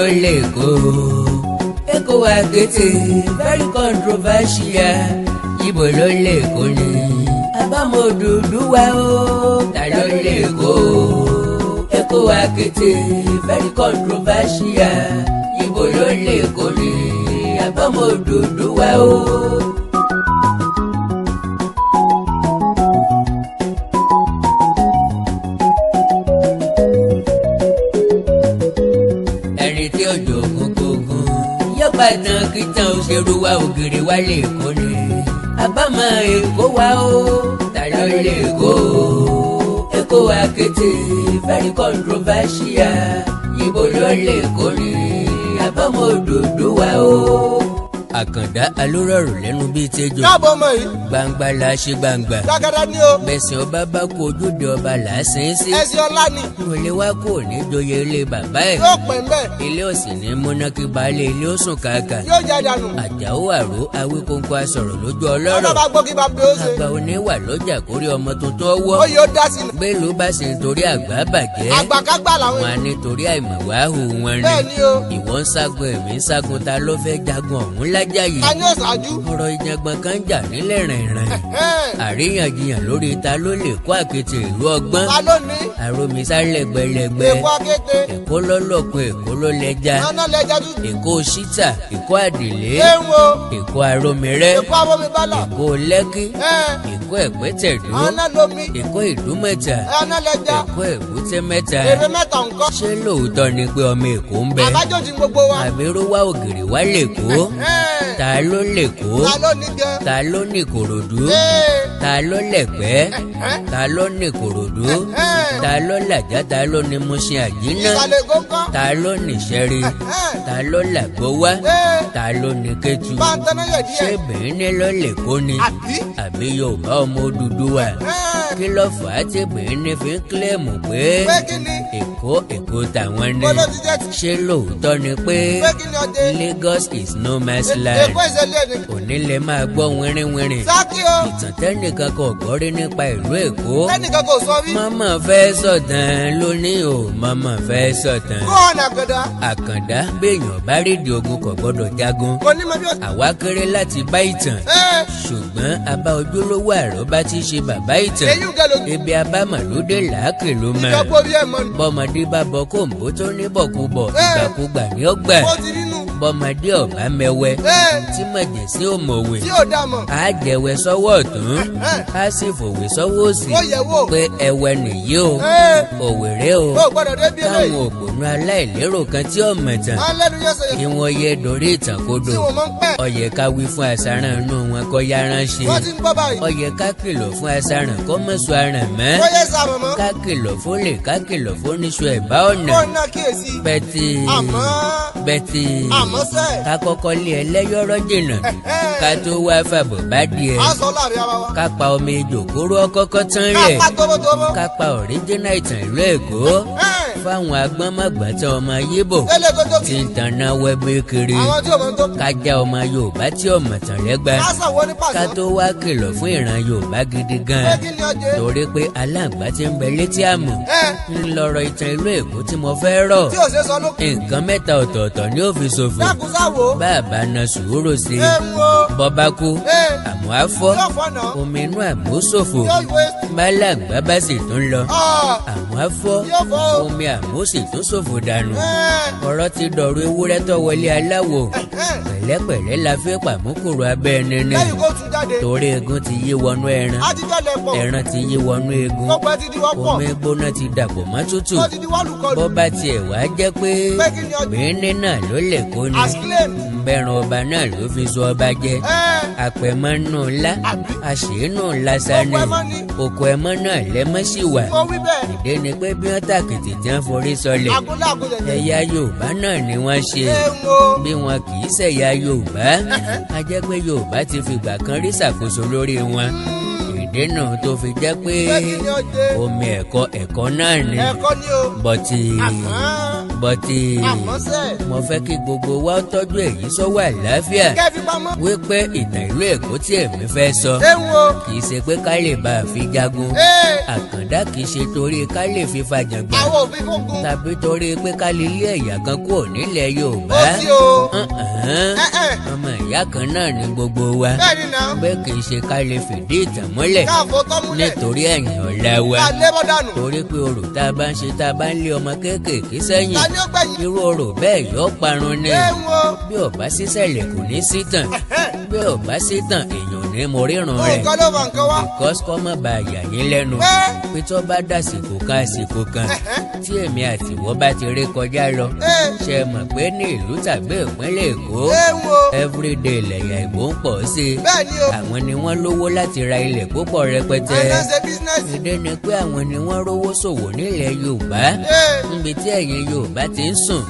ló lè kó Èkó Àkété very controversial ibo ló lè kó ni àbámọ̀ Odùduwà o ta ló lè kó Èkó Àkété very controversial ibo ló lè kó ni àbámọ̀ Odùduwà o. Ìbàdàn kìtàn òṣèrú wa ògiri wa lè kó ni àbámọ̀ Èkó wa o ta ló lè kó Èkó Àkété very controversial ibo ló lè kó ni àbámọ̀ Odùduwà o. Àkàndá alórọ̀rù lẹ́nu bíi tẹ́jọ́. Káàbọ̀ ọmọ yìí. Gbangba la ṣe gbangba. Gbàgádà ni o. Bẹ̀sẹ̀ ọba bá kó ojúde ọba là á sin sí. Ẹ̀sìn ọlá ni. Ìrọ̀lẹ́ wa kò ní joyè ilé bàbá ẹ̀. Yóò pẹ̀ mbẹ́. Ilé òsì ní múnákí balẹ̀ ilé ó sùn kàkà. Yóò jẹ́ dànù. Àjàó àró Awíkóńkó asọ̀rọ̀ lójú ọlọ́rọ̀. Ọlọ́ba gbógi bá bí ó ṣe. Àgbà oníwà lọ́jà kórí ọmọ tuntun ọwọ́. Ó yóò dá sí i. Bélú bá sì ń torí àgbà bàjẹ́. Àgbàkágbà làwọn. Wọn á ní torí àìmọ̀wá hù wọn ni. Bẹ́ẹ̀ ni o. Ìwọ ń ságun ẹ̀mí ń ságun ta ló fẹ́ jagun ọ̀hún lájà yìí. Ta ni ó ṣáájú? Ọ̀rọ̀ ìjàngbọ̀n kan jà nílẹ̀ rìnrìn. Àríyànjiyàn lórí ta ló lè kó Àkété ìlú ọgbọ́n. Ta ló ní? Àròmísà lẹ́gbẹ̀lẹ́gbẹ̀. Èkó Àkété. Èkó lọ́lọ́kun Èkó ló lẹ́ja. Nánà lẹ́ja dúdú. Èkó ṣítà Èkó àdìlé. Léwo. Èkó arómirẹ́. Èkó abọ́mibálà. Èkó lẹ́kí. Èkó ẹ̀pẹ́tẹ̀dó. Nánà lomi. Èkó ìdúmẹ̀ta. Nánà lẹ́ja. Èkó èbúté mẹ́ta. Èrè mẹ́ta ńkọ́. Ṣé lóòótọ́ ni pé ọmọ Èkó ń bẹ? Àbájọ́jì gbogbo wa. Àbírú wá ògiri wá lè kó. Ta ló lè kó? Ta ló ní gan? Ta ló ní Ìkòròdú? Ta ló lẹ̀pẹ́? Ta ló ní Ìkòròdú? Ta ló làjá? Ta ló ní Mùṣín Àjínà? Ìsàlẹ̀ gógó. Ta ló ní Ìṣẹ́rí? Ta ló làgbówá? Ta ló ní Kétu? Bántẹ́nẹ́yẹ̀ díẹ̀. Ṣé Bìíní ló lè kó ni? Àbí Yorùbá ọmọ Odùduwà? Kí ló fà á tí Bìíní fi ń kílẹ̀mù pé Pé kí ni? Èkó tàwọn ni? Bọ́lá ti jẹ́ ti. Ṣé lóòótọ́ ni pé Pé kí ni ọdẹ? Lagos is no man's land? Èkó ìṣẹ̀lẹ̀ ni. Òní lè máa gbọ́ wínrínwínrín. Sákì o. Ìtàn tẹ́nìkan kò gbọ́ rí nípa ìlú Èkó. Ẹnìkan kò sọ rí. Màmá fẹ́ sọ̀tàn lónìí o, màmá fẹ́ sọ̀tàn. Gọ́ọ̀nù Àkàndá. Àkàndá béèyàn bá rídìí ogun kò gbọ́dọ̀ jagun. Kò ní mọ bí ó. Àwa kéré láti bá ìtàn. Ṣùgbọ́n abá ojúlówó àrọ́bá tí í ṣe bàbá ìtàn. Èyí ń gẹ lójú. Ibi abámàlúdé làákè ló mọ̀. Ìjọba orí ẹ̀ mọ̀ nù. Bọ́mọdé bá bọ kóńbó tó ní bọ̀kúbọ̀ ìgbàkúgbà ní ọgbà. Ó ti nínú. Bọ́mọdé ọ̀bá mẹ́wẹ́ tí mọ̀jẹ̀sí òmòwe. Tí ò dá mọ̀. A jẹ̀wẹ̀ sọ́wọ́ ọ̀tún. A sì fòwe sọ́wọ́ òsì. Ó yẹ wò. Pé ẹ̀wẹ̀ nìyí o. Òwèrè o. Ó gbọ́dọ̀ débi eléyìí. Káwọn òpònú aláìlérò kan tí ó mọ̀tàn. Á lẹ́nu yẹ́sẹ̀. Kí wọ́n yẹ dorí ìtàn kodò. Tí wọ́n máa ń pẹ́. Ó yẹ ká wí fún aṣáràn inú wọn kó yáran ṣe. Wọ́n ti ń gbọ́ báyìí. Ó yẹ ká kìlọ̀ fún aṣáràn kó mọ̀sọ aràn mọ́. Ó yẹ sàmọ̀ mọ́. Ká kìlọ̀ fún lè ká kìlọ̀ fún níṣu ẹ̀bá ọ̀nà. Ó ná kíyèsí. Bẹ́tì Àmọ́ sẹ́. ká kọ́kọ́ lé ẹlẹ́yọ̀rọ̀ jìnnà. Ká tó wá fàbọ̀ bá díẹ̀. Á sọ láàrin ara wa. Ká pa omi ìjòkóró ọkọ́kọ́ tán Ká rẹ̀. pa tóbótóbó. Ká pa ọ̀ríjínà ìtàn ìlú Èkó. Fáwọn agbọ́nmọ̀gbọ́tàn ọmọ Yíbò Tẹ́lẹ̀ kótó kì tí í. ń tanná wẹ́gbẹ́ kiri. Àwọn tí ò mọ̀ tó. Ká já ọmọ Yorùbá tí ọmọ tàn lẹ́gbàá. Á sàn wọ́n ní pàṣẹ. Ká tó wá kìlọ̀ fún ìran Yorùbá gidi Pé gan. kí ni ọjẹ́? Torí pé aláǹgbá ti ń bẹ létí àmọ̀. Ńlọrọ̀ ìtàn ìlú Èkó tí mo fẹ́ rọ̀. Tí ò ṣe sọ lókè. Nǹkan mẹ́ta ọ̀tọ̀ọ̀tọ̀ ni ó fi ṣòfò. Dákun sáwo. Bàbá na sùúrù sí i. Ẹ ń wo. Bọ́bá kú. Àmọ́ á fọ́. Yóò fọ́nà. Omi inú àmọ́ ṣòfò. Yóò wé. Bálàǹgbá bá sì tún lọ. Àmọ́ á fọ́. Yóò fọ́. Omi àmọ́ sì tún ṣòfò dànù. Ọ̀rọ̀ ti dọ̀rọ̀ ewúrẹ́ tó wọlé aláwọ̀. Pẹ̀lẹ́pẹ̀lẹ́ la fi pàmùkùrù abẹ́ ẹni ní. Lẹ́yìn kó tún jáde. Torí egun ti yí wọnú ẹran. Á ti jọ́lẹ̀ pọ̀. Ẹran ti yí wọnú egun. Gbogbo ẹ ti di wọ́pọ̀. Omi gbóná ti dàpọ̀ mọ́ tútù. Ó ti di wọ́lùkọlù. Bọ́ bá tiẹ̀ wá jẹ́ pé Pé kí ni ọjẹ́? Bìíní náà ló lè kó ni. Asclaim. Bẹ́ẹ̀ràn ọba náà ló fi sọ ọba jẹ. Àpẹ̀mọ́ nù ńlá. Àṣìínú ńlá sani. Oko ẹmọ́ ni. Oko ẹmọ́ náà lẹ́mọ́ sí wà. Ó wí bẹ́ẹ̀. Ìdí ni pé bí wọ́n tàkìtì tí wọ́n forí sọlẹ̀. Agúnlé agúnlẹ̀ jẹ́. Ẹ̀yà Yorùbá náà ni wọ́n ṣe. Ẹ ń wo. Bí wọn kì í ṣẹ̀yà Yorùbá. A jẹ́ pé Yorùbá ti fìgbà kan rí ṣàkóso lórí wọn. Ìdí náà tó fi jẹ́ pé Pé kí ni ọjẹ́? omi ẹ̀kọ́ náà ni. Ẹ̀kọ́ ni o. Bọ̀tì Àmọ́. bọ́tí mo fẹ́ kí gbogbo wa tọ́jú èyí sọ́wọ́ àlàáfíà wípé ìtàn ìlú Èkó tí èmi fẹ́ sọ kì í ṣe pé ká lè bá a fi jagun Àkàndá kì í ṣe torí ká lè fi fàjàngbọ̀n tàbí torí pé ká lè lé ẹ̀yà kan kúrò nílẹ̀ Yorùbá ọmọ ìyá kan náà ní gbogbo wa bẹ́ẹ̀ kì í ṣe ká lè fìdí ìtàn múlẹ̀ nítorí ẹ̀yìn ọ̀la wa torí pé orò tá a bá ń ṣe tá a bá ń lé ọmọ kéékèèké sẹ́yìn irú orò bẹ́ẹ̀ yóò parun ni bí ó bá sísẹ̀lẹ̀ kò ní sí tàn bí ó bá sí tàn èèyàn ní mo ríran rẹ̀ because kọ́ mọ̀ bá yà yín lẹ́nu pé tó bá dàsìkò kan àsìkò kan tí èmi àtìwọ́ bá ti rí kọjá lọ ṣe mọ̀ pé ní ìlú tàbí ìpínlẹ̀ Èkó everyday lẹ̀yà ìbò ń pọ̀ sí i àwọn ni wọ́n lówó láti ra ilẹ̀ púpọ̀ rẹpẹtẹ ìdí ni pé àwọn ni wọ́n rówó ṣòwò nílẹ̀ Yorùbá níbi tí ẹ̀yin Yorùbá ti ń sùn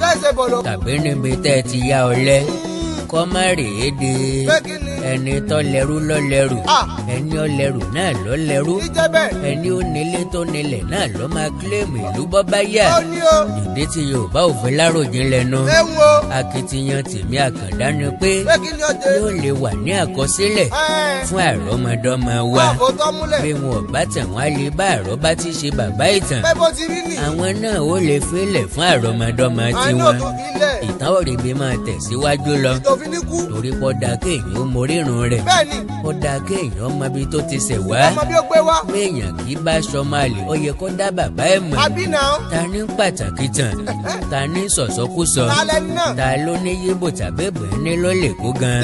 tàbí níbi tẹ́ ẹ ti yá ọlẹ́ kọ́ má rèé de ẹni tó lẹ́rú ló lẹ́rù ẹni ó lẹ́rù náà ló lẹ́rú ẹni ó nílé tó nílẹ̀ náà ló máa kílèmù ìlú bọ́ bá yà ìdí tí Yorùbá ò fi láròjinlẹ̀ nu akitiyan tèmi Àkàndá ni pé yóò lè wà ní àkọsílẹ̀ fún àrọ́mọdọ́mọ wa bí wọn ò bá tàn wọ́n á lè bá àrọ́bá tí ṣe bàbá ìtàn àwọn náà ó lè fílẹ̀ fún àrọ́mọdọ́mọ tiwọn ìtàn òrìbí máa tẹ̀síwájú lọ torí pọ́ da kéèyàn ó morírun rẹ̀ ó da kéèyàn mọ ibi tó ti ṣẹ̀ wá béèyàn kì í bá sọmọ àlè ó yẹ kó dá bàbá ẹ̀ mọ̀ ta ní pàtàkì tàn ta ní sọ̀sọ́kúsọ ta ló ní yíbò tàbí bẹ̀ẹ́ni ló lè kó gan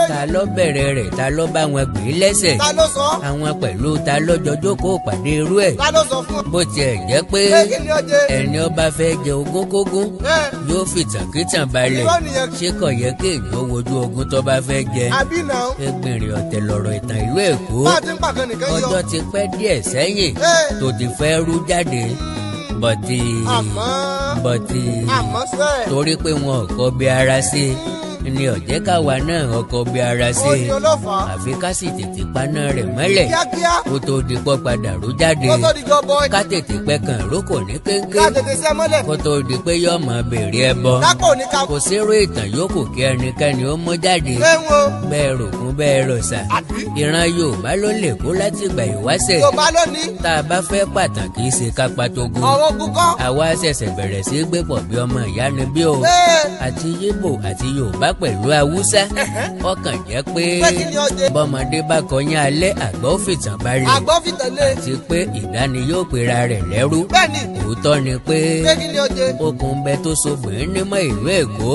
ta ló bẹ̀rẹ̀ rẹ̀ ta ló bá wọn gbé lẹ́sẹ̀ àwọn pẹ̀lú ta ló jọjọ́ kó pàdé irú ẹ̀ bó tiẹ̀ jẹ́ pé ẹni ó bá fẹ́ jẹ ogún kógún yóò fìtàkìtàn balẹ̀ ṣé kò yẹ kéèyàn wojú ogun tó bá fẹ́ jẹ ẹgbìnrin ọ̀tẹ̀ lọ̀rọ̀ ìtàn ìlú Èkó ọjọ́ ti pẹ́ díẹ̀ sẹ́yìn tó ti fẹ́ rú jáde bọ̀tì torí pé wọn ò kọ́ bí ara sí ni ọ̀jẹ́ káwa náà ọkọ̀ bí ara sí àfi ká sì tètè paná rẹ̀ mọ́lẹ̀ kó tó di pọ́ padà rú jáde ká tètè pẹ́ kàn rókò ní kéńké kó tó di pé yọ mọ́ bèrè ẹbọ kò sírò ìtàn yòókù kí ẹnikẹ́ni ó mú jáde bẹ́ẹ̀ rògùn bẹ́ẹ̀ rọ̀ṣà ìran Yorùbá ló lè kó láti ìgbà ìwáṣẹ̀ tá a bá fẹ́ pàtàkì ṣe ká patogun àwa ṣẹ̀ṣẹ̀ bẹ̀rẹ̀ sí gbé pọ̀ bí ọmọ ìyá ni bí o àti Yíbò àti Yorùbá pẹ̀lú Haúsá ọkàn jẹ́ pé bọ́mọdé bá kọyán alẹ́ àgbọ̀ fìtàn bá rí àti pé ìdáni yóò pera rẹ̀ lẹ́rú òótọ́ ni pé okùn bẹ tó sobìnrin nímọ̀ ìlú Èkó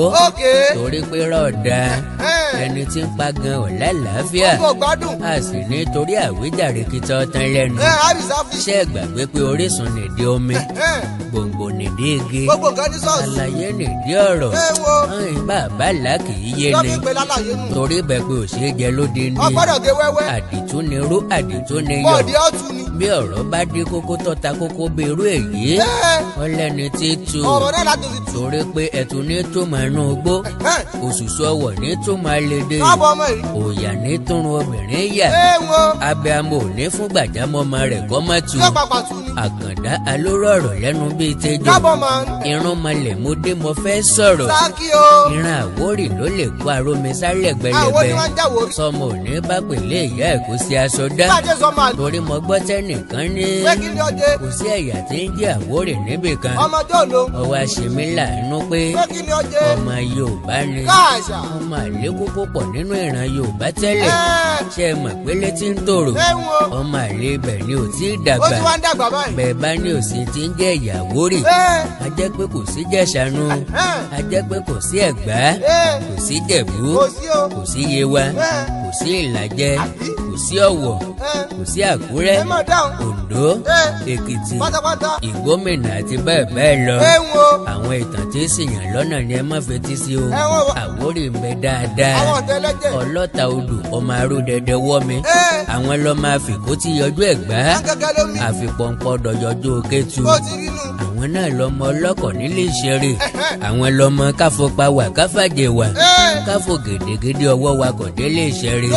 torí pé rọ̀ọ̀dà ẹni tí ń pa gan ọ̀la làáfíà a sì nítorí àwíjàre kìtọ́ tán lẹ́nu ṣé ẹ gbàgbé pé orísun nìdí omi gbòǹgbò nìdí igi àlàyé nìdí ọ̀rọ̀ ọ̀hìn bàbá làákì kì í yé ni torí bẹ́ẹ̀ pé òṣèré jẹ lóde ní àdìtú ni rú àdìtú ni yọ bí ọ̀rọ̀ bá dé kókó tọ́ta kókó bí irú èyí ọlẹ́ni tí tu torí pé ẹ̀tún ní tó máa nú gbó òṣùṣù ọwọ̀ ní tó máa lè dé òyà ní túnrun obìnrin yà abiyamọ ò ní fún gbàjámọ́ ọmọ rẹ̀ gọ́mọ̀tù Àkàndá alóró ọ̀rọ̀ lẹ́nu bíi tẹ́jọ́ irun malẹ̀ mo dé mo fẹ́ sọ̀rọ̀ ìran Àwórì ló lè kó arómisálẹ̀ gbẹlẹgbẹ sọmọ ò ní bá pèlè ìyá ẹ̀ kó sí aṣọ dá torí mo gbọ́ tẹ́nìkan ní kò sí ẹ̀yà tí ń jẹ́ Àwórì níbì kan ọwọ́ àṣemí láàánú pé ọmọ Yorùbá ni ọmọ àlékún púpọ̀ nínú ìran Yorùbá tẹ́lẹ̀ ṣe é mọ̀ pé létí ń tòrò ọmọ àlè ibẹ̀ ni ò tí ì dàgbà bẹ́ẹ̀ bá ní òsì tí ń jẹ́ ìyá Àwórì a jẹ́ pé kò sí Jẹ̀ṣánú a jẹ́ pé kò sí Ẹ̀gbá kò sí Jẹ̀bú kò sí Yewa kò sí Ìlàjẹ kò sí Ọ̀wọ̀ kò sí Àkúrẹ́ Oǹdó Èkìtì Ìgbómìnà àti bẹ́ẹ̀ bẹ́ẹ̀ lọ àwọn ìtàn tí ṣìyàn lọ́nà ni ẹ má fetí sí o Àwórì ń bẹ dáadáa ọlọ́ta odò ọmọ aródẹdẹ wọ́ mi àwọn lọ́ máa fi kó tí yọjú Ẹ̀gbá àfipọ̀npọ̀ dọ̀yọjú Kétu àwọn àwọn náà lọmọ ọlọ́kọ̀ nílé ìṣeré àwọn lọmọ káfọpa wà káfàjẹ wà káfọ gèdègèdè ọwọ́ wa kò délé ìṣeré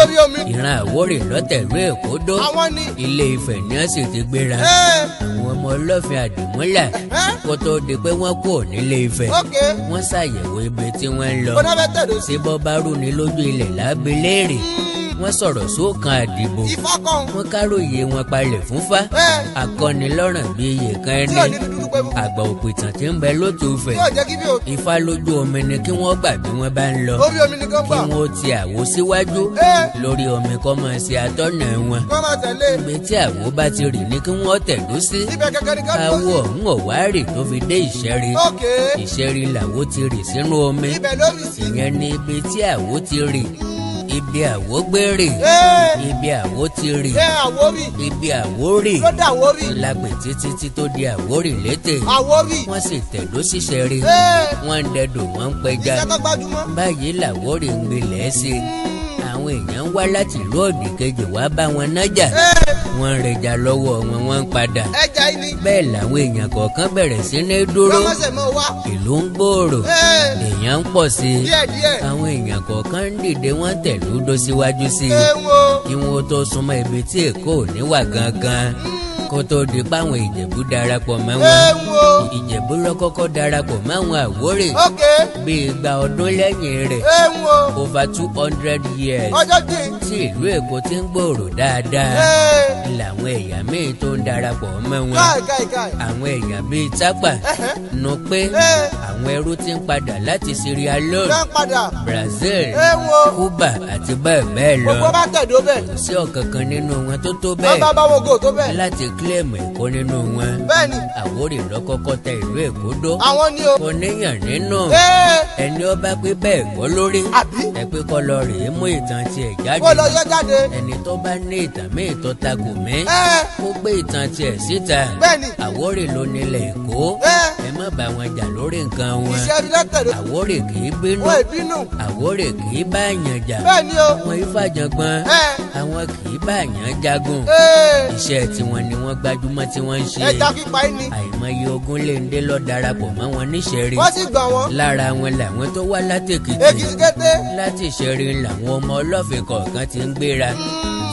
ìran Àwórì lọ́tẹ̀lú Èkó dó Ilé Ifẹ̀ ni wọ́n sì ti gbéra àwọn ọmọ ọlọ́fin àdìmúlà kó tó di pé wọ́n kú nílé Ifẹ̀ wọ́n ṣàyẹ̀wò ibi tí wọ́n ń lọ ṣé bọ́ bá rú ni lójú ilẹ̀ lábẹ́lẹ́rì wọ́n sọ̀rọ̀ sóòkan àdìbò wọ́n káròyé wọn palẹ̀ fúnfá akọ́nilọ́ràn bí iye kan ẹni àgbà òpìtàn tí ń bẹ lótú Ifẹ̀ Ifá lójú omi ni kí wọ́n gbà bí wọ́n bá ń lọ kí wọ́n ti àwo síwájú lórí omi kọ́ máa ṣe atọ́nà wọn ibi tí àwo bá ti rì ní kí wọ́n tẹ̀dó sí àwo ọ̀hún ọ̀wárì tó fi dé Ìṣẹ́rí Ìṣẹ́rí làwo ti rì sínú omi ìyẹn ni ibi tí àwo ti rì ibi àwo gbére ibi àwo ti rì ibi àwórì lágbè títí tó di Àwórì létè wọ́n sì tẹ̀dó Ìṣẹ́rí wọ́n ń dẹdò wọ́n ń pẹja báyìí làwórì ń gbilẹ̀ sí àwọn èèyàn ń wá láti ìlú òdì kejì wá bá wọn nájà wọ́n ń rẹja lọ́wọ́ wọn wọ́n ń padà bẹ́ẹ̀ làwọn èèyàn kọ̀ọ̀kan bẹ̀rẹ̀ sí ní dúró ìlú ń gbòòrò èèyàn ń pọ̀ sí i àwọn èèyàn kọ̀ọ̀kan ń dìde wọ́n tẹ̀lú dó síwájú sí i kí wọ́n tó súnmọ́ ibi tí Èkó ò ní wà gangan kó tó di páwọn Ìjẹ̀bú darapọ̀ mọ́ wọn Ìjẹ̀bú ló kọ́kọ́ darapọ̀ mọ́ àwọn Àwórì bí igba ọdún lẹ́yìn rẹ̀ over 200 years tí ìlú Èkó ti ń gbòòrò dáadáa làwọn ẹ̀yà míì tó ń darapọ̀ mọ́ wọn àwọn ẹ̀yà bíi Tápà Núpé àwọn ẹrú ti ń padà láti Sierra Leone Brazil Cuba àti bẹ́ẹ̀ bẹ́ẹ̀ lọ kò sí ọ̀kankan nínú wọn tó tó bẹ́ẹ̀ láti kílẹ̀mù Èkó nínú wọn Àwórì ló kọ́kọ́ tẹ ìlú Èkó dó kò níyàn nínú ẹni ó bá pé bẹ́ẹ̀ kọ́ lórí ẹ pé kọ́ lọ rèé mú ìtàn tiẹ̀ jáde ẹni tó bá ní ìtàn míì tó takò mí kó gbé ìtàn tiẹ̀ síta Àwórì ló nílẹ̀ Èkó ẹ má bá wọn jà lórí nǹkan wọn Àwórì kì í bínú Àwórì kì í bá yàn jà wọn ìfàjàngbọ̀n àwọn kì í bá yàn jagun iṣẹ́ tiwọn ni wọ́n gbajúmọ̀ tí wọ́n ń ṣe àìmọye ogun lè ń dé lọ darapọ̀ mọ́ wọn níṣẹ́rí lára wọn làwọn tó wá látèkìtì láti Ìṣẹ́rí làwọn ọmọ ọlọ́fin kọ̀ọ̀kan ti ń gbéra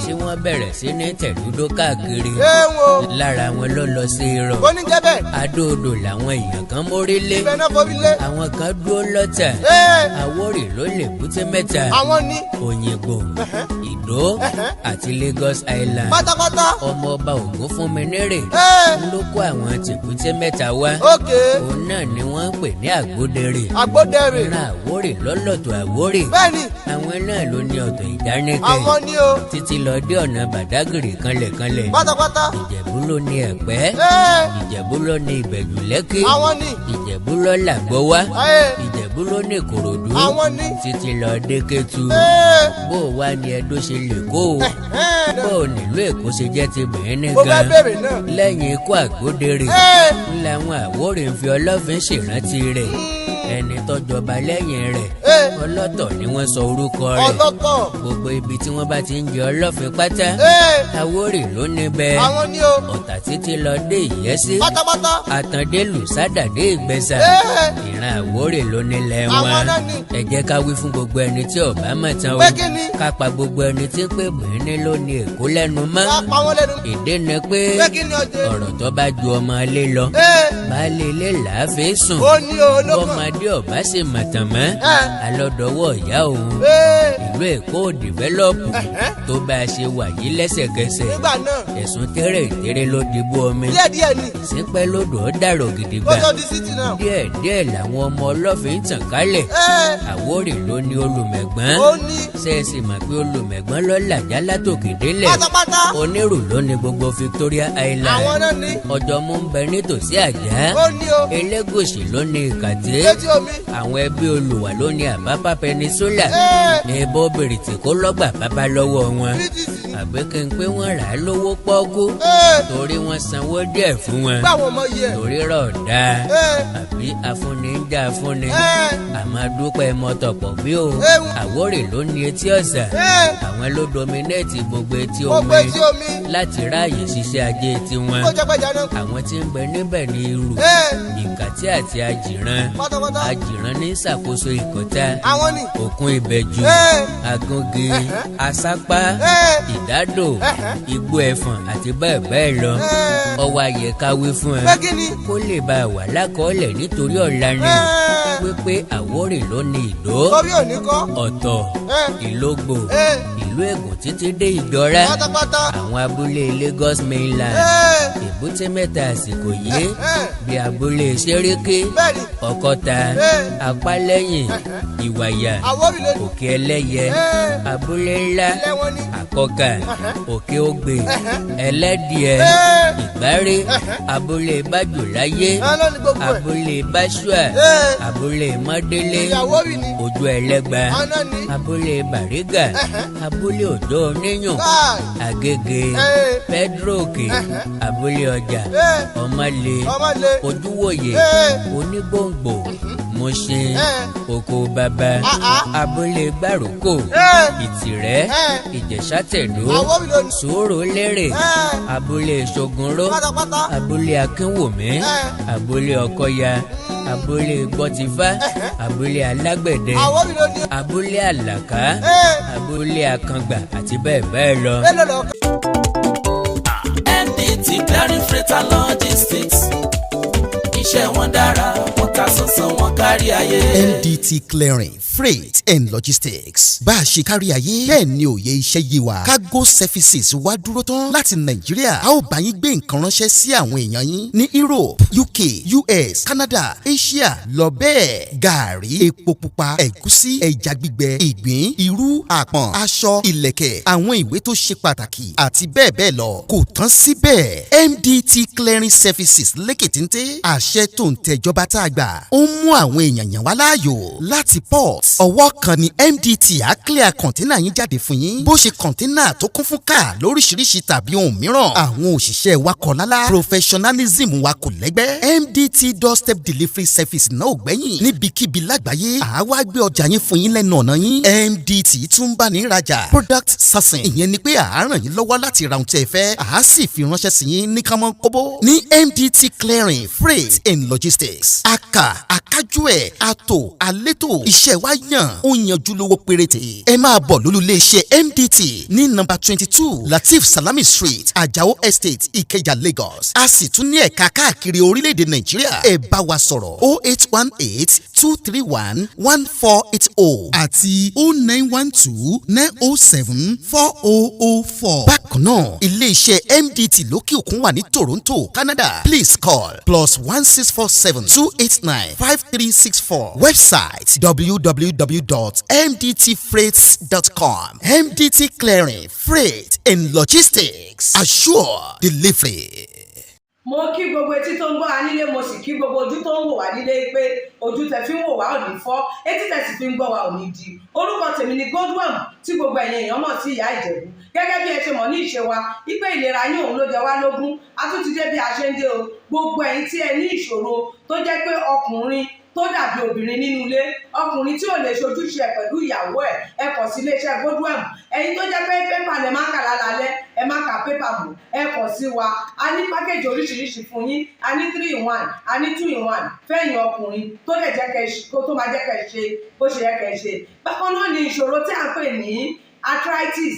tí wọ́n bẹ̀rẹ̀ sí ní tẹ̀dúdó káàkiri lára wọn ló lọ sí irọ́ Adó-Odò làwọn èèyàn kan mórí lé àwọn kan dúró lọ́tà Àwórì ló lè búté mẹ́ta Òyìngbò Ìdó àti Lagos Island ọmọ ọba Ògúnfúnminírè ló kó àwọn tìbúté mẹ́ta wá òun náà ni wọ́n ń pè ní Àgbódèrè ìran Àwórì lọ́lọ́tọ̀ Àwórì àwọn náà ló ní ọ̀tọ̀ ìdánìkẹ́ títí lọ dé ọ̀nà Bàdágìrì kanlẹ̀kanlẹ̀ Ìjẹ̀bú ló ní Ẹ̀pẹ́ Ìjẹ̀bú ló ní Ìbẹ̀jú Lẹ́kì Ìjẹ̀bú ló l'Àgbówá Ìjẹ̀bú ló ní Ìkòròdú títí lọ dé Kétu bó wá ní Ẹdó ṣe lè kó o bó nílùú Èkó ṣe jẹ́ ti bẹ̀rẹ̀ gan lẹ́yìn ikú Àgbódèrè làwọn Àwórì ń fi ọlọ́fin ṣèrántí rẹ̀ ẹni tó jọba lẹ́yìn rẹ̀ ọlọ́tọ̀ ni wọ́n sọ orúkọ rẹ̀ gbogbo ibi tí wọ́n bá ti ń jẹ ọlọ́fin pátá Àwórì ló níbẹ̀ Ọ̀tà títí lọ dé Ìyẹ́sí Àtàndé Lùsádà dé Ìgbẹ́sà ìran Àwórì ló nílẹ̀ wọn ẹ jẹ́ ká wí fún gbogbo ẹni tí ó bá mọ̀ tán o ká pa gbogbo ẹni tí ń pè bẹ́ẹ̀ni ló ní Èkó lẹ́nu mọ́ ìdí ni pé ọ̀rọ̀ tó bá ju ọmọ ilé lọ baálé ilé làá fi sùn bọ́mọdé ọ̀bá sì mọ̀tàn mọ́ alọ́dọ̀wọ́ ìyá òun ìlú Èkó ò dìvẹ́lọ́pù tó bá a ṣe wà yí lẹ́sẹ̀kẹsẹ̀ ẹ̀sùn tẹ́rẹ̀ ló dìbò omi ìsínpẹ́ lódò ó dàrò gidigba díẹ̀díẹ̀ làwọn ọmọ ọlọ́fin ń tàn kálẹ̀ Àwórì ló ní Olùmẹ̀gbọ́n ṣẹ́ẹ̀sì mọ̀ pé Olùmẹ̀gbọ́n ló làjá látòkè délẹ̀ Onírù ló ní gbogbo Victoria Island Ọ̀jọ̀mú ń bẹ nítòsí Àjà Elégùṣì ló ní Ìkàtẹ́ àwọn ẹbí Olùwà ló ní Àpápá Peninsula bọ́ bèrètè kó lọ́gbà bàbá lọ́wọ́ wọn àbí kí n pé wọ́n rà á lówó pọ́ọ́kú torí wọ́n sanwó díẹ̀ fún wọn torí rọ̀ dáa àbí afúnni ń dá afúnni àmọ́ dúpẹ́ mọ́tọ̀pọ̀ bí o Àwórì ló ní etí ọ̀sà àwọn ló dominate gbogbo etí omi láti ráàyè ṣiṣẹ́ ajé tiwọn àwọn tí ń bẹ níbẹ̀ ní irú Ìkàtí àti Àjìrán ní ìṣàkóso Ìkọ̀tà Òkun Ìbẹ̀jú Àgàngì Àsápá Ìdádò Igbó Ẹ̀fọ̀n àti bẹ́ẹ̀ bẹ́ẹ̀ lọ ọwọ́ àyẹ̀ká wí fún ẹ kó lè bá a wà lákọọ́lẹ̀ nítorí ọ̀la ni wípé Àwórì ló ní Ìdó Ọ̀tọ̀ Ìlógbò ìlú Ègùn títí dé Ìjọra àwọn abúlé Lagos mainland Èbúté Mẹ́ta àsìkò yìí bí abúlé Ṣẹ́ríkí Ọ̀kọ́ta Apálẹ́yìn Ìwàyà Òkè Ẹlẹ́yẹ abúlé ńlá Àkọ́kà Òkè Ògbè Ẹlẹ́dìẹ Ìgbáré abúlé Bájòláyé abúlé Báṣúà abúlé Mọ́délé Ojú Ẹlẹ́gba abúlé Bàrígà abúlé Òjó Oníyùn Àgègè Pẹ́dróòkè abúlé Ọjà Ọmọlé Ojúwòyè Onígbòǹgbò Mùṣin Oko Bàbá abúlé Gbárùkò Ìtìrẹ́ Ìjẹ̀ṣà-Tẹ̀dó Sùúrùlérè abúlé Ṣògùnró abúlé Akínwùmí abúlé Ọ̀kọ̀yà abúlé Gbọ́tifá abúlé Alágbẹ̀dẹ abúlé Àlàká abúlé Akàngbà àti bẹ́ẹ̀ bẹ́ẹ̀ lọ. MDT Clearing Freight and Logistics iṣẹ́ wọn dára wọ́n ta sánsan wọn kárí ayé. MDT Clearing Freight and Logistics bá a ṣe kárí ayé bẹ́ẹ̀ ni òye iṣẹ́ yé wa cargo services wá dúró tán láti Nàìjíríà a ó bá yín gbé nǹkan ránṣẹ́ sí àwọn èèyàn yín ní Europe UK US Canada Asia lọ bẹ́ẹ̀ gàárì epo pupa ẹ̀gúsí ẹja gbígbẹ ìgbín irú àpọ̀n aṣọ ìlẹ̀kẹ̀ àwọn ìwé tó ṣe pàtàkì àti bẹ́ẹ̀ bẹ́ẹ̀ lọ kò tán síbẹ̀ MDT Clearing Services lékètéńté àṣẹ tó ń tẹjọba tá a gbà ó ń mú àwọn èèyàn yàn wá láàyò láti port ọwọ́ kan ni MDT á clear kọ̀ńténà yín jáde fún yín bó ṣe kọ̀ńténà tó kún fún káà lóríṣiríṣi tàbí ohun mìíràn àwọn òṣìṣẹ́ wa kọ̀ lálá professionalism wa kò lẹ́gbẹ́ MDT doorstep delivery service náà ò gbẹ́yìn níbikíbi lágbàáyé àwa gbé ọjà yín fún yín lẹ́nu ọ̀nà yín MDT tún bá ní ìrajà product sourcing ìyẹn ni pé à ràn yín lọ́wọ́ láti ra ohun tí ẹ fẹ́ à sì fi ránṣẹ́ sí yín ní kánmọ́ kóbó ní MDT Clearing Freight and Logistics akájú ẹ̀ àtò àlétò iṣẹ́ wa yàn ó yanjú lówó péréte ẹ máa bọ̀ lólulẹ̀ iṣẹ́ MDT ní nọ́mbà 22 Latif Salami Street Ajao Estate Ìkẹjà Lagos a sì tún ní ẹ̀ka káàkiri orílẹ̀-èdè Nàìjíríà ẹ bá wa sọ̀rọ̀ 0818-231-1480 àti 0912-907-4004. bákan náà ilé iṣẹ́ MDT lókè òkun wà ní Toronto Canada please call +16472895364 website www.mdtfreights.com. MDT Clearing Freight and Logistics assure delivery. mo kí gbogbo etí tó ń gbọ́ wa nílé mo sì kí gbogbo ojú tó ń wò wá nílé pé ojú tẹ fi ń wò wá ò ní fọ́ etí tẹ sì fi ń gbọ́ wa ò ní di orúkọ tèmi ni Godwin tí gbogbo ẹ̀yin èèyàn mọ̀ sí ìyá Ìjẹ̀bú gẹ́gẹ́ bí ẹ ṣe mọ̀ ní ìṣe wa wípé ìlera yín òun ló jẹ wá lógún a tún ti dé bí a ṣe ń dé o gbogbo ẹ̀yin tí ẹ ní ìṣòro tó jẹ́ pé ọkùnrin tó dàbí obìnrin nínú ilé ọkùnrin tí ò lè ṣojúṣe pẹ̀lú ìyàwó ẹ kọ̀ sí iléeṣẹ́ Godwin ẹ̀yin tó jẹ́ pé pépà lẹ má kà lálálẹ́ ẹ má kà pépà bò ẹ kọ̀ sí wa a ní pákéjì oríṣiríṣi fún yín a ní 3-in-1 a ní 2-in-1 fẹ́yìn ọkùnrin tó lè jẹ́ kẹ́ tó máa jẹ́ kẹ́ ṣe bó ṣe yẹ kẹ́ ṣe bákan náà ni ìṣòro tí a ń pè ní arthritis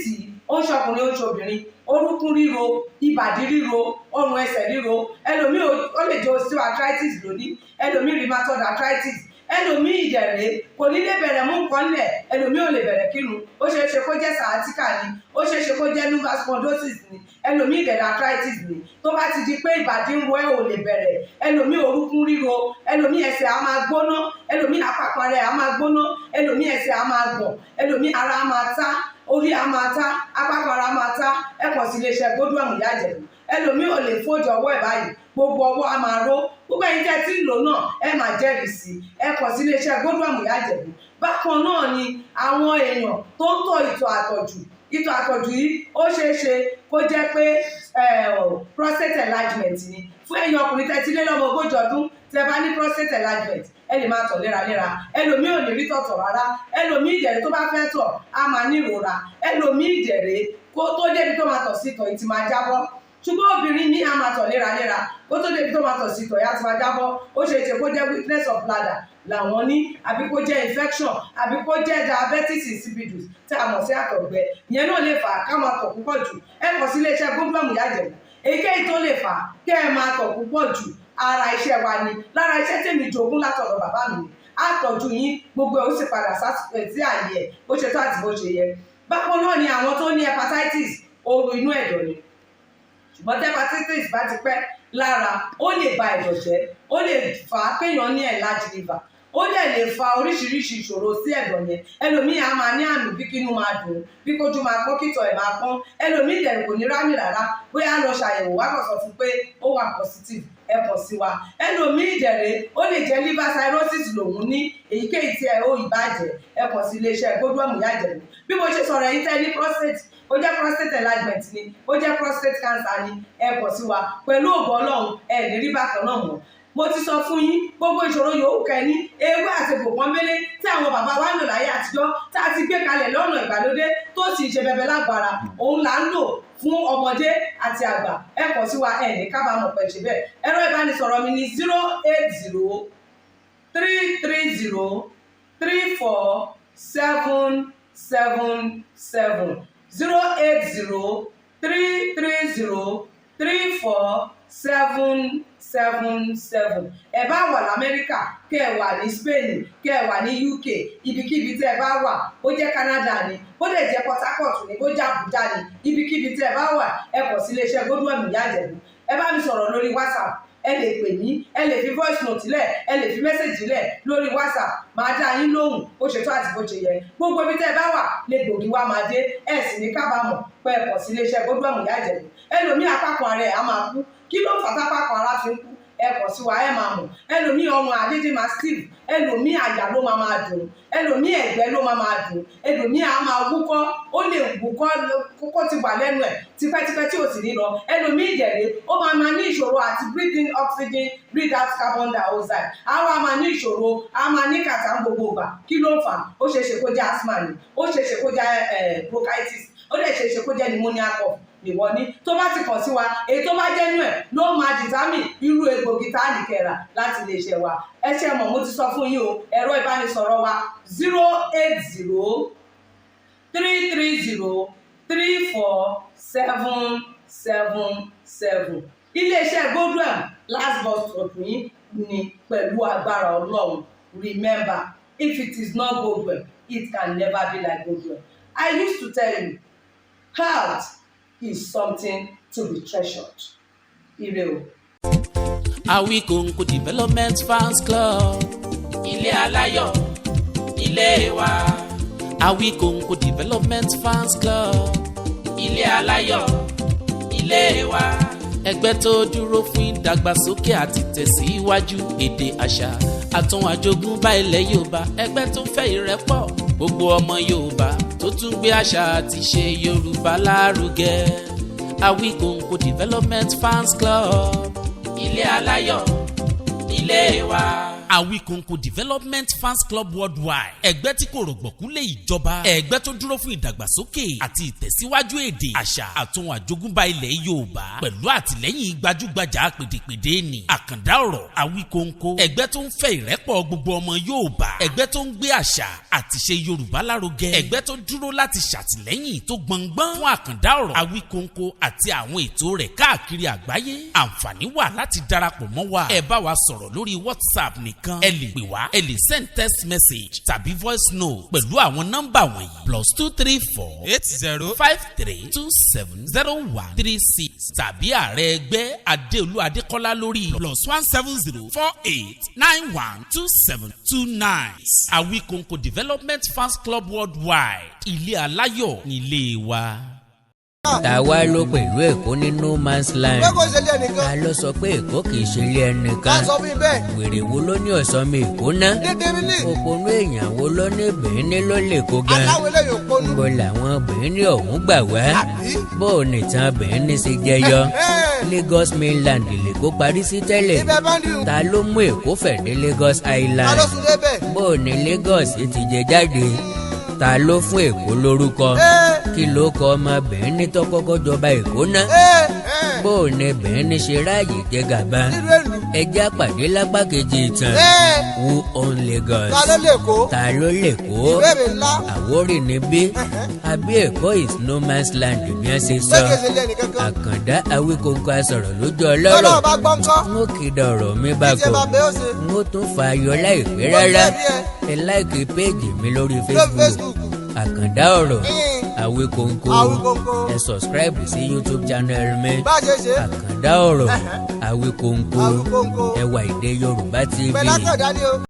yìí ó ń ṣọkùnrin ó ń ṣobìnrin orúnkún ríro ìbàdí ríro ọrùn ẹsẹ̀ ríro ẹlòmíì ó lè jẹ́ osteoarthritis lónìí ẹlòmíì rheumatoid arthritis ẹlòmíì ìdẹ̀rẹ̀ kò ní lè bẹ̀rẹ̀ mú nǹkan lẹ̀ ẹlòmíì ò lè bẹ̀rẹ̀ kírun ó ṣeé ṣe kó jẹ́ sciatica ni ó ṣeé ṣe kó jẹ́ lumbar spondylosis ni ẹlòmíì ìdẹ̀rẹ̀ arthritis ni tó bá ti di pé ìbàdí ń ro ẹ̀ ò lè bẹ̀rẹ̀ ẹlòmíì orúnkún ríro ẹlòmíì ẹsẹ̀ á máa gbóná ẹlòmíì àpapọ̀ rẹ̀ á máa gbóná ẹlòmíì ẹsẹ̀ á máa gbọ̀n ẹlòmíì ara á máa tá orí a máa ta apákan ara máa ta ẹ kàn sí iléeṣẹ́ Godwin ìyá Ìjẹ̀bú ẹ ẹlòmíì ò lè fojú ọwọ́ ẹ̀ báyìí gbogbo ọwọ́ a máa ró gbogbo ẹ̀yin tẹ́ tí ń lò náà ẹ máa jẹ́rìí sí ẹ kàn sí iléeṣẹ́ Godwin Ìyá Ìjẹ̀bú. Bákan náà ni àwọn èèyàn tó ń tọ̀ ìtọ̀ àtọ̀jù yìí ó ṣeé ṣe kó jẹ́ pé prostate enlargement ni fún ẹ̀yin ọkùnrin tẹ́ ti lé lọ́mọ 40 ọdún tẹ́ bá ní prostate enlargement ẹ lè máa tọ̀ léraléra, ẹlòmíì ò ní rí tọ̀tọ̀ rárá, ẹlòmíì ìdẹ̀rẹ̀ tó bá fẹ́ tọ̀ á máa ní ìrora, ẹlòmíì ìdẹ̀rẹ̀ kó tó débi tó máa tọ̀ sí ìtọ̀ yìí ti máa jábọ́, ṣùgbọ́n obìnrin ní a máa tọ̀ léraléra kó tó débi tó máa tọ̀ sí ìtọ̀ yìí á ti máa jábọ́. Ó ṣe é ṣe kó jẹ́ weakness of bladder làwọn ní, àbí kó jẹ́ infection, àbí kó jẹ́ diabetes insipidus tí a mọ̀ sí àtọ̀gbẹ. Ìyẹn náà lè fà á ká máa tọ̀ púpọ̀ jù. Ẹ kàn sí iléeṣẹ́ Godwin Ìyá Ìjẹ̀bú. Èyíkéyìí tó lè fà á kẹ́ ẹ máa tọ̀ púpọ̀ jù ara iṣẹ́ wa ni, lára iṣẹ́ tèmi jogún látọ̀dọ̀ bàbá mi ni. Àtọ̀jú yín gbogbo ẹ̀ ó sì padà sí àyè ẹ̀ bó ṣe tó àti bó ṣe yẹ. Bákan náà ni àwọn tó ní hepatitis, ooru inú ẹ̀dọ̀ ni. Ṣùgbọ́n tí hepatitis bá ti pẹ́ lára ó lè ba ẹ̀dọ̀ jẹ́, ó lè fà á kéèyàn ní enlarged liver, ó dẹ̀ lè fa oríṣiríṣi ìṣòro sí ẹ̀dọ̀ yẹn. Ẹlòmíì á máa ní àmì bí kínú máa dùn, bí kójú máa pọ́n, kítọ̀ ẹ̀ máa pọ́n. Ẹlòmíì dẹ̀ kò ní rámì rárá, bóyá lọ ṣàyẹ̀wò wá kàn sọ fún pé ó wà positive, ẹ kàn sí wa. Ẹlòmíì dẹ̀rẹ̀ ó lè jẹ́ liver cirrhosis lòun ní, èyíkéyìí tí ẹ ó ìbàjẹ́ ẹ kàn sí iléeṣẹ́ Godwin Ìyá Ìjẹ̀bú. Bí mo ṣe sọ̀rọ̀ ẹ̀yin tẹ́ ní prostate, ó jẹ́ prostate enlargement ni, ó jẹ́ prostate cancer ni, ẹ kàn sí wa. Pẹ̀lú ògo Ọlọ́run ẹ ní rí bákan náà mọ́. Mo ti sọ fún yín gbogbo ìṣòro yòówù kẹ́ ní ewé àti egbò pọ́nbélé tí àwọn bàbá wa ń lò láyé àtijọ́ tá a ti gbé kalẹ̀ lọ́nà ìgbàlódé tó sì ṣe bẹbẹ lágbára, òun là ń lò fún ọmọdé àti àgbà. Ẹ kàn sí wa ẹ ní kábàámọ̀ pẹ̀ ṣe bẹ́ẹ̀. Ẹ̀rọ ìbánisọ̀rọ̀ mi ni 08033034777 08033034777. Ẹ bá wà l'Amẹ́ríkà, kẹ́ ẹ wà ní Spain, kẹ́ ẹ wà ní UK, ibikíbi tẹ́ ẹ bá wà, ó jẹ́ Canada ni, ó lè jẹ́ Port Harcourt ni, ó jẹ́ Abuja ni, ibikíbi tẹ́ ẹ bá wà ẹ kàn sí iléeṣẹ́ Godwin Ìyá Ìjẹ̀bú. Ẹ bá mi sọ̀rọ̀ lórí WhatsApp, ẹ lè pè mí, ẹ lè fi voice note lẹ̀, ẹ lè fi message lẹ̀ lórí WhatsApp, máa dá yín lóhùn bó ṣe tó àti bó ṣe yẹ. Gbogbo ibi tẹ́ ẹ bá wà lè gbòógì wá máa dé, ẹ sì ní kábàámọ̀ pé ẹ kàn sí iléeṣẹ́ Godwin Ìyá Ìjẹ̀bú. Ẹlòmíì apákan ara ẹ̀ á máa kú, kí ló fà tápákan ara fi ń kú? Ẹ kàn sí wa ẹ máa mọ̀. Ẹlòmíì ọrùn àdédé máa stiff, ẹlòmíì àyà ló máa dùn, ẹlòmíì ẹ̀gbẹ́ ló máa dùn, ẹlòmíì á máa wúkọ́, ó lè wúkọ́ kókó ti wà lẹ́nu ẹ̀ tipẹ́tipẹ́ tí ò sì ní lọ. Ẹlòmíì ìdẹ̀rẹ̀ ó máa ní ìṣòro àti breathe in oxygen, breathe out carbon dioxide. Àwa máa ní ìṣòro, a máa ní kàtà gbogbo ìgbà. Kí ló ń fà? Ó ṣeé ṣe kó jẹ́ asthma ni, ó ṣeé ṣe kó jẹ́ bronchitis, ó dẹ̀ ṣeé ṣe kó jẹ́ pneumonia cough ìwọ ní. Tó bá ti kàn sí wa, èyí tó bá jẹ́ nú ẹ̀ ló máa dìtámì irú egbògi tá a lè kẹ́ra láti lè ṣe wa. Ẹ ṣe mọ̀, mo ti sọ fún yín o, ẹ̀rọ ìbánisọ̀rọ̀ wa 08033034777. Iléeṣẹ́ Godwin last bus stop yín ni pẹ̀lú agbára Ọlọ́run. Remember, if it is not Godwin, it can never be like Godwin. I used to tell you, health is something to be treasured. Ire o. Awikonko Development Fans Club. Ilé aláyọ̀, ilé wa. Awikonko Development Fans Club. Ilé aláyọ̀, ilé wa. Ẹgbẹ́ tó dúró fún ìdàgbàsókè àti tẹ̀síwájú èdè àṣà àtún àjogúnbá ilẹ̀ Yorùbá. Ẹgbẹ́ tó fẹ́ ìrẹ́pọ̀ gbogbo ọmọ Yorùbá tó tún gbé àṣà àti ṣe Yorùbá lárugẹ. Awikonko Development Fans Club. Ilé aláyọ̀, ilé wa. Awikonko Development Fans Club Worldwide. Ẹgbẹ́ tí kò rọ̀gbọ̀kú lé ìjọba. Ẹgbẹ́ tó dúró fún ìdàgbàsókè àti ìtẹ̀síwájú èdè, àṣà àtún àjogúnbá ilẹ̀ Yorùbá. Pẹ̀lú àtìlẹ́yìn gbajúgbajà pèdèpèdè ni àkàndá ọ̀rọ̀ Awikonko. Ẹgbẹ́ tó ń fẹ́ ìrẹ́pọ̀ gbogbo ọmọ Yorùbá. Ẹgbẹ́ tó ń gbé àṣà àti ṣe Yorùbá lárugẹ. Ẹgbẹ́ tó dúró láti ṣàtìlẹ́yìn tó gbọngbọ́n fún àkàndá ọ̀rọ̀ Awikonko àti àwọn ètò rẹ̀ káàkiri àgbáyé. Àǹfààní wà láti darapọ̀ mọ́ wa. Ẹ bá wa sọ̀rọ̀ lórí WhatsApp nìkan. Ẹ lè pè wá, ẹ lè send text message tàbí voice note pẹ̀lú àwọn nọ́mbà wọ̀nyí: +234 8053270136 tàbí ààrẹ ẹgbẹ́ Adéolú Adékọ́lá lórí +17048912729. Awikonko Development Fans Club Worldwide. Ilé aláyọ̀ nílé wa. tàwa ló pẹ̀lú èkó ní no man's land. pé kò ṣe lé ẹnìkan. ta ló sọ pé èkó kì í ṣe ilé ẹnìkan. ká sọ fún mi bẹ́ẹ̀. wèrè wo ló ní ọ̀sán mi èkó ná. dédérí ní. òpònú èèyàn wo ló ní bìíní ló lè kó gan. aláwọ̀ eléyìí òpónú. níbo làwọn bìíní ọ̀hún gbà wá. àbí. bó o nìtàn bìíní ṣe jẹyọ. Lagos mainland lèkó parí sí tẹ́lẹ̀. ibẹ̀ bá ń dìrù. ta ló mú èkó fẹ̀ dé Lagos Island. ta ló sùn débẹ̀. bó o ní Lagos ti jẹ jáde. ta ló fún èkó lórúkọ. kí ló kọ ọmọbìnrin ní tó kọ́kọ́ jọba èkó ná. bó o ní bìíní ṣe ráàyè jẹ gàba. nínú èlù. ẹjẹ́ àpàdé lápá kejì ìtàn. who own Lagos. ta ló lè kó. ta ló lè kó. ìbéèrè ńlá. Àwórì níbí. àbí èkó is no man's land bí wọ́n ṣe pé sọ. kì í ṣe lé ẹnìkankan. Àkàndá Awíkóńkó asọ̀rọ̀ lójú lọ́dọ̀ ọlọ́rọ̀. bá gbọ́ ńkọ́. n ó kéde ọ̀rọ̀ mi bá ìjẹ́ kọ̀. bá bẹ́ẹ̀ ó ṣe. n ó tún fa ayọ̀ láìpẹ́ rárá. ẹ láìkí péèjì mi lórí Facebook. Àkàndá ọ̀rọ̀ Awíkóńkó. Awíkóńkó. ẹ subscribe sí YouTube channel mi. bá a ṣe ṣe. Àkàndá ọ̀rọ̀ Awíkóńkó. Awíkóńkó. ẹwà èdè Yorùbá TV. pẹ̀lú àkàndá ni o.